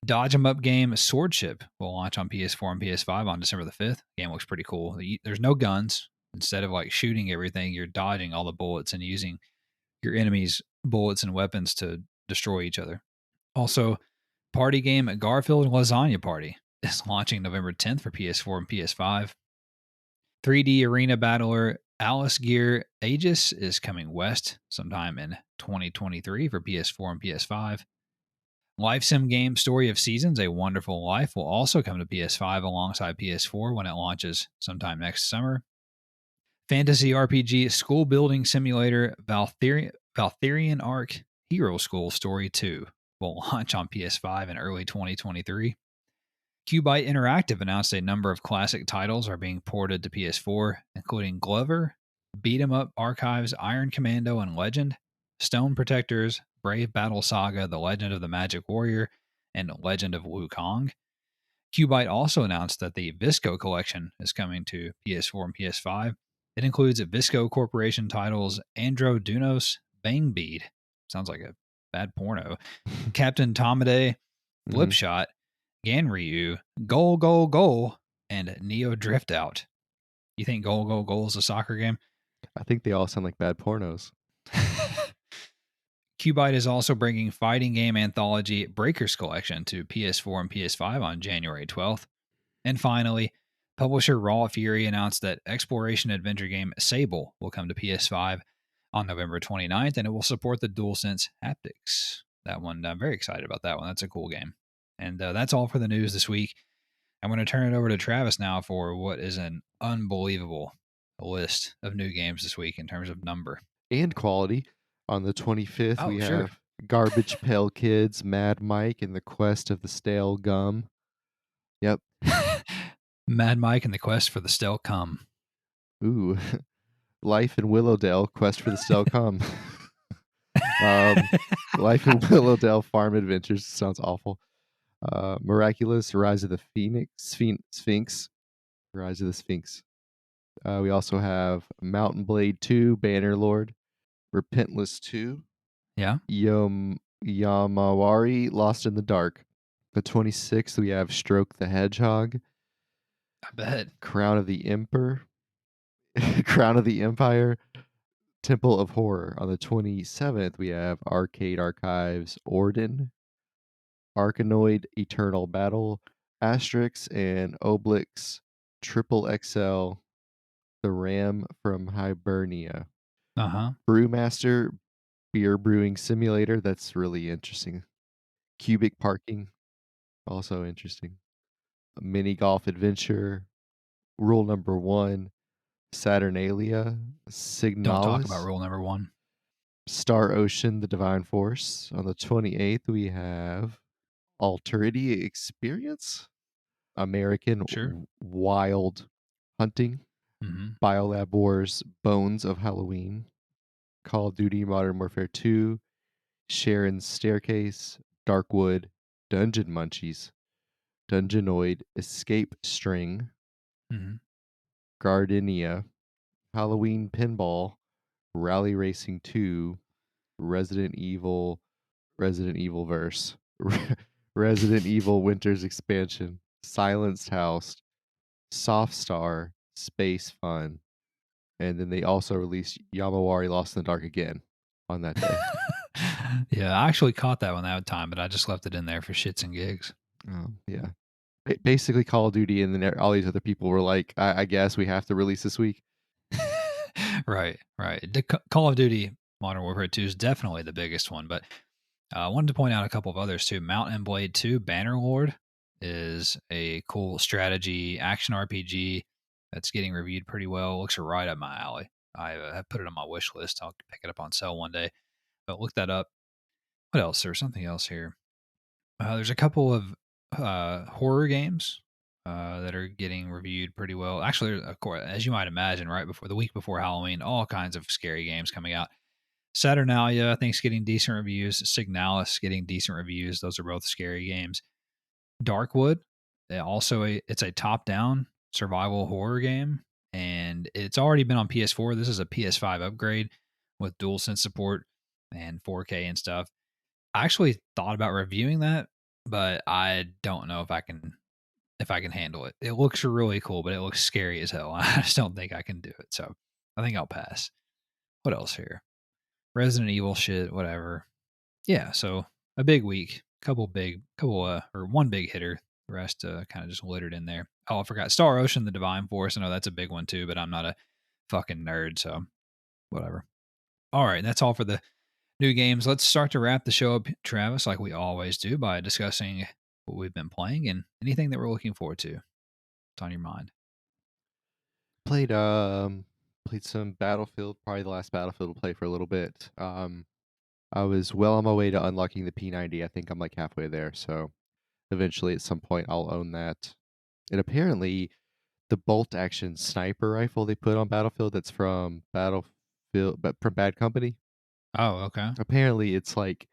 Dodge 'em up game Swordship will launch on PS4 and PS5 on December the 5th. The game looks pretty cool. There's no guns. Instead of like shooting everything, you're dodging all the bullets and using your enemies' bullets and weapons to destroy each other. Also, party game Garfield Lasagna Party is launching November 10th for PS4 and PS5. 3D arena battler Alice Gear Aegis is coming west sometime in 2023 for PS4 and PS5. Life sim game Story of Seasons, A Wonderful Life will also come to PS5 alongside PS4 when it launches sometime next summer. Fantasy RPG school building simulator Valtherian Arc Hero School Story 2 will launch on PS5 in early 2023. Cubite Interactive announced a number of classic titles are being ported to PS4, including Glover, Beat 'em Up Archives, Iron Commando, and Legend, Stone Protectors, Brave Battle Saga, The Legend of the Magic Warrior, and Legend of Wukong. Cubite also announced that the Visco collection is coming to PS4 and PS5. It includes Visco Corporation titles Andro Dunos, Bang Bead, sounds like a bad porno, Captain Tomade, Mhm. Flipshot, Ganryu, Goal Goal Goal, and Neo Drift Out. You think Goal Goal Goal is a soccer game? I think they all sound like bad pornos. Cubite is also bringing fighting game anthology Breakers Collection to PS4 and PS5 on January 12th. And finally, publisher Raw Fury announced that exploration adventure game Sable will come to PS5 on November 29th, and it will support the DualSense haptics. That one, I'm very excited about that one. That's a cool game. And that's all for the news this week. I'm going to turn it over to Travis now for what is an unbelievable list of new games this week in terms of number. And quality. On the 25th, Oh, we sure. have Garbage Pail Kids, Mad Mike, and the Quest of the Stale Gum. Yep. Mad Mike and the Quest for the Stale Cum. Ooh. Life in Willowdale, Quest for the Stale Gum. Life in Willowdale Farm Adventures sounds awful. Miraculous Rise of the Sphinx. Rise of the Sphinx. We also have Mountain Blade 2, Bannerlord, Repentless 2, Yeah, Yamawari, Lost in the Dark. The 26th, we have Stroke the Hedgehog, I bet. Crown of the Emperor, Crown of the Empire, Temple of Horror. On the 27th, we have Arcade Archives, Orden, Arkanoid, Eternal Battle, Asterix, and Obelix, Triple XL, The Ram from Hibernia. Uh huh. Brewmaster, Beer Brewing Simulator. That's really interesting. Cubic Parking, also interesting. Mini Golf Adventure, Rule Number 1, Saturnalia, Don't talk about Signalis, rule number one. Star Ocean, The Divine Force. On the 28th, we have Alterity Experience, American Sure. Wild Hunting, Mm-hmm. Biolab Wars, Bones of Halloween, Call of Duty Modern Warfare 2, Sharon's Staircase, Darkwood, Dungeon Munchies, Dungeonoid, Escape String, Mm-hmm. Gardenia, Halloween Pinball, Rally Racing 2, Resident Evil, Resident Evil Verse, Resident Evil Winter's Expansion, Silenced House, Soft Star, Space Fun, and then they also released Yamawari Lost in the Dark again on that day. Yeah, I actually caught that one that time, but I just left it in there for shits and gigs. Yeah. Basically Call of Duty, and then all these other people were like, I guess we have to release this week. Right, right. Call of Duty Modern Warfare 2 is definitely the biggest one, but I wanted to point out a couple of others too. Mountain Blade 2 Bannerlord is a cool strategy action RPG that's getting reviewed pretty well. Looks right up my alley. I have put it on my wish list. I'll pick it up on sale one day. But look that up. What else? There's something else here. There's a couple of horror games that are getting reviewed pretty well. Actually, of course, as you might imagine, right before the week before Halloween, all kinds of scary games coming out. Saturnalia, I think, is getting decent reviews. Signalis getting decent reviews. Those are both scary games. Darkwood, it's a top-down survival horror game, and it's already been on PS4. This is a PS5 upgrade with DualSense support and 4K and stuff. I actually thought about reviewing that, but I don't know if I can handle it. It looks really cool, but it looks scary as hell. I just don't think I can do it. So I think I'll pass. What else here? Resident Evil shit, whatever. Yeah, so a big week. Or one big hitter. The rest kind of just littered in there. Oh, I forgot Star Ocean, the Divine Force. I know that's a big one too, but I'm not a fucking nerd, so whatever. All right, that's all for the new games. Let's start to wrap the show up, Travis, like we always do, by discussing what we've been playing and anything that we're looking forward to. What's on your mind? Played Played some Battlefield, probably the last Battlefield to play for a little bit. I was well on my way to unlocking the P90. I think I'm like halfway there, so eventually at some point I'll own that. And apparently the bolt action sniper rifle they put on Battlefield that's from Battlefield but from Bad Company. Oh, okay. Apparently it's like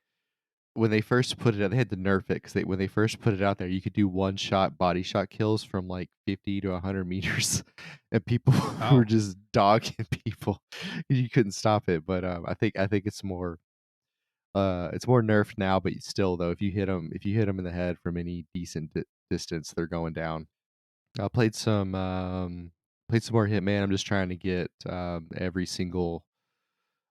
when they first put it out, they had to nerf it because when they first put it out there, you could do one shot body shot kills from like 50 to 100 meters, and people were Oh, just dogging people. You couldn't stop it. But I think it's more nerfed now. But still, though, if you hit them in the head from any decent distance, they're going down. I played some more Hitman. I'm just trying to get every single.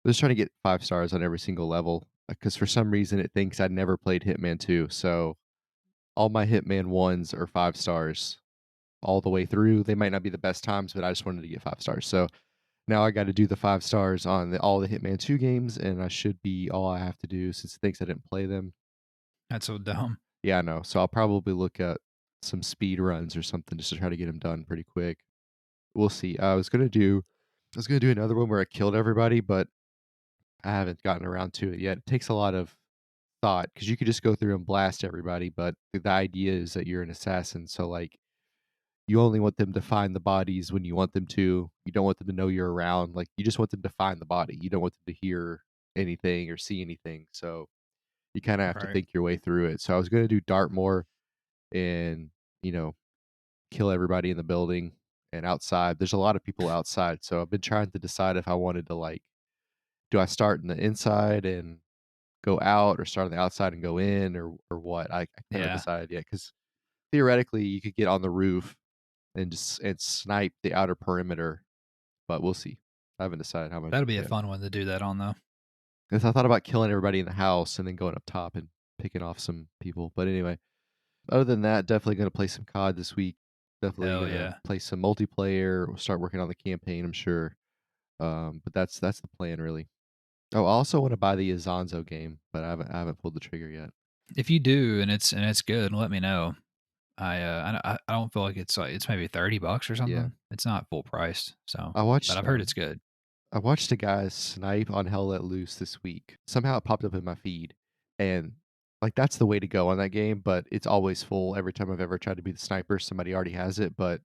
I'm just trying to get 5 stars on every single level because for some reason it thinks I'd never played Hitman 2. So all my Hitman 1s are 5 stars all the way through. They might not be the best times, but I just wanted to get 5 stars. So now I got to do the 5 stars on all the Hitman 2 games, and I should be all I have to do since it thinks I didn't play them. that's so dumb. Yeah, I know. So I'll probably look at some speed runs or something just to try to get them done pretty quick. We'll see. I was gonna do another one where I killed everybody, but I haven't gotten around to it yet. It takes a lot of thought because you could just go through and blast everybody, but the idea is that you're an assassin, so like you only want them to find the bodies when you want them to. You don't want them to know you're around. Like you just want them to find the body. You don't want them to hear anything or see anything. So you kind of have to Right. think your way through it. So I was going to do Dartmoor and, you know, kill everybody in the building and outside. There's a lot of people outside. So I've been trying to decide if I wanted to like do I start in the inside and go out or start on the outside and go in or what? I haven't Yeah. decided yet cuz theoretically you could get on the roof and snipe the outer perimeter, but we'll see. I haven't decided how I'm gonna That'll do be it a yet. fun one to do that on, though. 'Cause I thought about killing everybody in the house and then going up top and picking off some people. But anyway, other than that, definitely gonna play some COD this week. Definitely Hell gonna yeah. play some multiplayer. We'll start working on the campaign, I'm sure. But that's the plan really. Oh, I also want to buy the Azonzo game, but I haven't pulled the trigger yet. If you do and it's good, let me know. I don't feel like it's maybe $30 or Yeah. something. It's not full priced, so I but watched I've heard it's good. I watched a guy snipe on Hell Let Loose this week. Somehow it popped up in my feed, and like that's the way to go on that game. But it's always full every time I've ever tried to be the sniper. Somebody already has it, but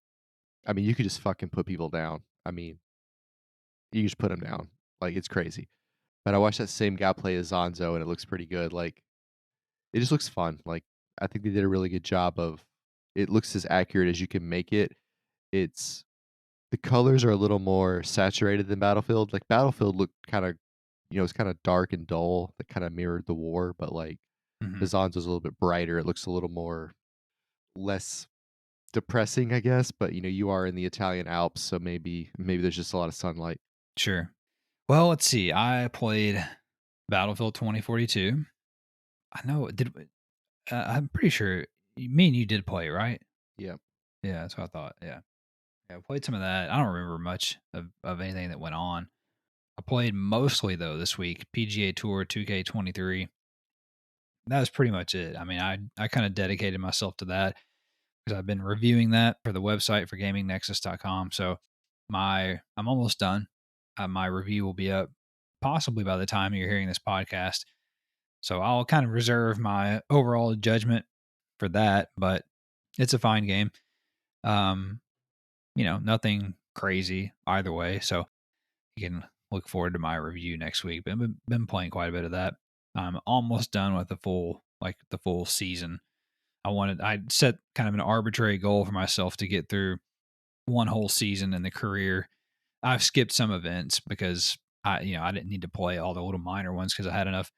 I mean, you could just fucking put people down. I mean, you just put them down. Like it's crazy. But I watched that same guy play as Zonzo, and it looks pretty good. Like it just looks fun. Like I think they did a really good job of. It looks as accurate as you can make it. It's the colors are a little more saturated than Battlefield. Like Battlefield looked kind of, it's kind of dark and dull. That kind of mirrored the war, but like the Mhm. Zonzo's a little bit brighter. It looks a little more less depressing, I guess. But you are in the Italian Alps, so maybe there's just a lot of sunlight. Sure. Well, let's see. I played Battlefield 2042. I know I'm pretty sure me and you did play, right? Yeah. Yeah, that's what I thought. Yeah. Yeah, I played some of that. I don't remember much of anything that went on. I played mostly though this week PGA Tour 2K23. That was pretty much it. I mean, I kind of dedicated myself to that because I've been reviewing that for the website for gamingnexus.com. So I'm almost done. My review will be up possibly by the time you're hearing this podcast. So I'll kind of reserve my overall judgment for that, but it's a fine game. Um, nothing crazy either way. So you can look forward to my review next week. But I've been playing quite a bit of that. I'm almost done with the full season. I set kind of an arbitrary goal for myself to get through one whole season in the career. I've skipped some events because I didn't need to play all the little minor ones because I had enough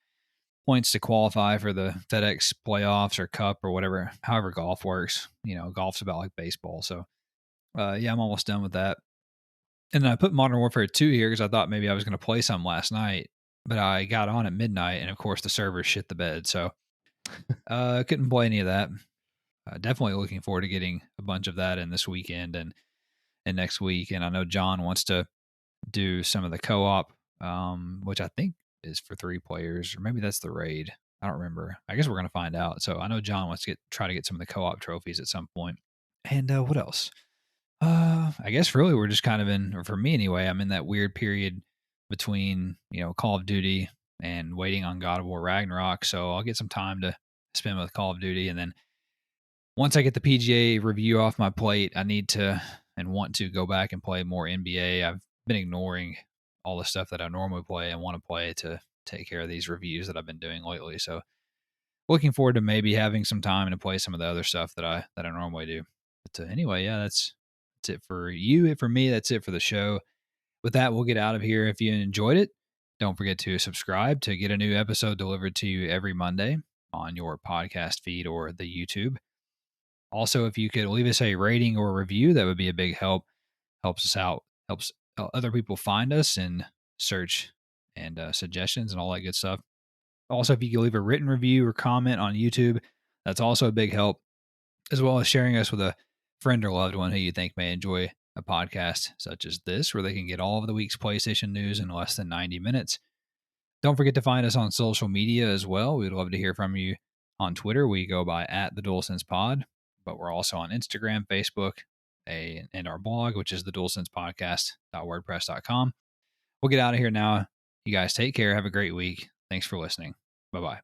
points to qualify for the FedEx playoffs or cup or whatever, however golf works. Golf's about like baseball. So, yeah, I'm almost done with that. And then I put Modern Warfare 2 here because I thought maybe I was going to play some last night, but I got on at midnight and of course the server shit the bed. So, couldn't play any of that. Definitely looking forward to getting a bunch of that in this weekend and next week. And I know John wants to do some of the co-op, which I think is for 3 players, or maybe that's the raid. I don't remember. I guess we're gonna find out. So I know John wants to try to get some of the co-op trophies at some point. And what else? I guess really we're just kind of in, or for me anyway, I'm in that weird period between, Call of Duty and waiting on God of War Ragnarok. So I'll get some time to spend with Call of Duty. And then once I get the PGA review off my plate, I need to and want to go back and play more NBA. I've been ignoring all the stuff that I normally play and want to play to take care of these reviews that I've been doing lately. So looking forward to maybe having some time to play some of the other stuff that I normally do. But anyway, yeah, that's it for you. For me, that's it for the show. With that, we'll get out of here. If you enjoyed it, don't forget to subscribe to get a new episode delivered to you every Monday on your podcast feed or the YouTube. Also, if you could leave us a rating or a review, that would be a big help. Helps us out, helps other people find us and search and suggestions and all that good stuff. Also, if you could leave a written review or comment on YouTube, that's also a big help, as well as sharing us with a friend or loved one who you think may enjoy a podcast such as this, where they can get all of the week's PlayStation news in less than 90 minutes. Don't forget to find us on social media as well. We'd love to hear from you on Twitter. We go by @TheDualSensePod, but we're also on Instagram, Facebook, and our blog, which is thedualsensepodcast.wordpress.com. We'll get out of here now. You guys take care. Have a great week. Thanks for listening. Bye-bye.